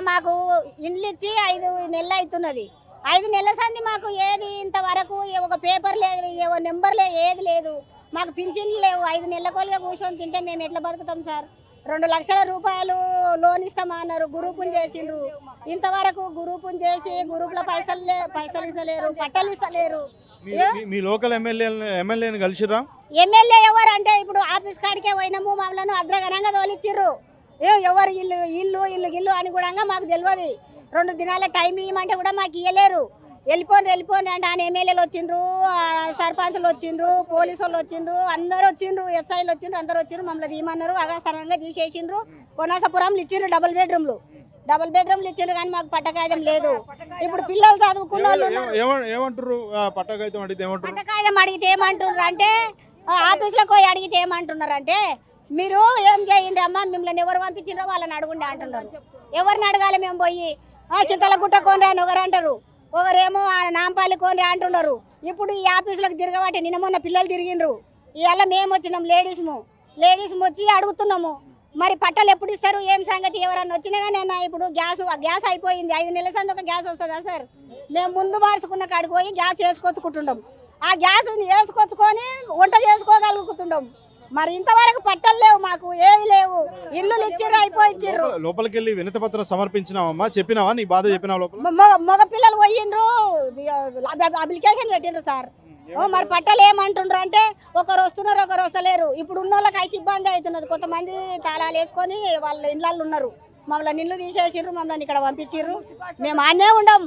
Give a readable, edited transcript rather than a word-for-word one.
మాకు ఇండ్లు ఇచ్చి 5 నెలలు అవుతున్నది. 5 నెలల సంది మాకు ఏది ఇంతవరకు ఒక పేపర్ లేదు, ఒక నెంబర్ లేదు, ఏది లేదు. మాకు పింఛన్లు లేవు. 5 నెలలకోలుగా కూర్చొని తింటే మేము ఎట్లా బతుకుతాం సార్? 2 లక్షల రూపాయలు లోన్ ఇస్తామన్నారు, గ్రూపుని చేసిండ్రు. ఇంతవరకు గ్రూపుని చేసి గ్రూపులో పైసలు ఇస్తలేరు, పట్టలు ఇస్తలేరు. మీ లోకల్ ఎమ్మెల్యేని కలిసిరా? ఎమ్మెల్యే ఎవరు అంటే ఇప్పుడు ఆఫీస్ కాడికే పోయినాము, మమ్మల్ని అద్రగనంగా తోలిచ్చిర్రు. ఎవరు ఇల్లు ఇల్లు ఇల్లు ఇల్లు అని కూడా మాకు తెలియదు. 2 దినాల టైం ఇవ్వమంటే కూడా మాకు ఇవ్వలేరు. వెళ్ళిపోండి అంటే ఆయన ఎమ్మెల్యేలు వచ్చిండ్రు, సర్పంచ్లు వచ్చిండ్రు, పోలీసు వాళ్ళు వచ్చిండ్రు, అందరు వచ్చిండ్రు, ఎస్ఐలు వచ్చిండ్రు, అందరు వచ్చిండ్రు. మమ్మల్ని తీయమన్నారు, అగాసరంగా తీసేసిండ్రు. కొనాసపురంలు ఇచ్చిండ్రు, డబుల్ బెడ్రూమ్లు ఇచ్చిండ్రు, కానీ మాకు పట్టకాయిదం లేదు. ఇప్పుడు పిల్లలు చదువుకున్న వాళ్ళు ఏమంటారు? పట్టకాయిదం అడిగితే ఏమంటున్నారు అంటే, ఆఫీసులకు పోయి అడిగితే ఏమంటున్నారు అంటే, మీరు ఏం చేయండి అమ్మా, మిమ్మల్ని ఎవరు పంపించిండ్రో వాళ్ళని అడుగుండి అంటున్నారు. ఎవరిని అడగాలి మేము పోయి? చింతలగుట్ట కోనరా అని ఒకరు అంటారు, ఒకరేమో నాంపల్లి కోనరా అంటున్నారు. ఇప్పుడు ఈ ఆఫీసులకు తిరగబట్టి నిన్న మొన్న పిల్లలు తిరిగిండ్రు. ఇవాళ మేము వచ్చినాం, లేడీస్ వచ్చి అడుగుతున్నాము. మరి పట్టలు ఎప్పుడు ఇస్తారు, ఏం సంగతి? ఎవరన్నా వచ్చినా కానీ ఇప్పుడు గ్యాస్ అయిపోయింది. 5 నెలల సంది ఒక గ్యాస్ వస్తుందా సార్? మేము ముందు మార్చుకున్న కాడికి పోయి గ్యాస్ వేసుకొచ్చుకుంటున్నాం. ఆ గ్యాస్ వేసుకొచ్చుకొని వంట చేసుకోగలుగుతుండం. మరి ఇంతవరకు పట్టలు లేవు, మాకు ఏవి లేవు. ఇల్లు ఇచ్చిర్రు, అయిపోయిచ్చిర్రు. లోపలికి వెళ్ళి వినతి పత్రం సమర్పించినావమ్మా? చెప్పినావా? నీ బాధ చెప్పినావా? మగ పిల్లలు పోయిండ్రు, అప్లికేషన్ పెట్టిండ్రు సార్. మరి పట్టలు ఏమంటుండ్రు అంటే, ఒకరు వస్తున్నారు, ఒకరు వస్తలేరు. ఇప్పుడు ఉన్న వాళ్ళకి అయితే ఇబ్బంది అవుతున్నది. కొంతమంది తాళాలు వేసుకొని వాళ్ళ ఇళ్ళల్లో ఉన్నారు. మమ్మల్ని ఇల్లు తీసేసిండ్రు, మమ్మల్ని ఇక్కడ పంపించిర్రు. మేము ఆనే ఉండం.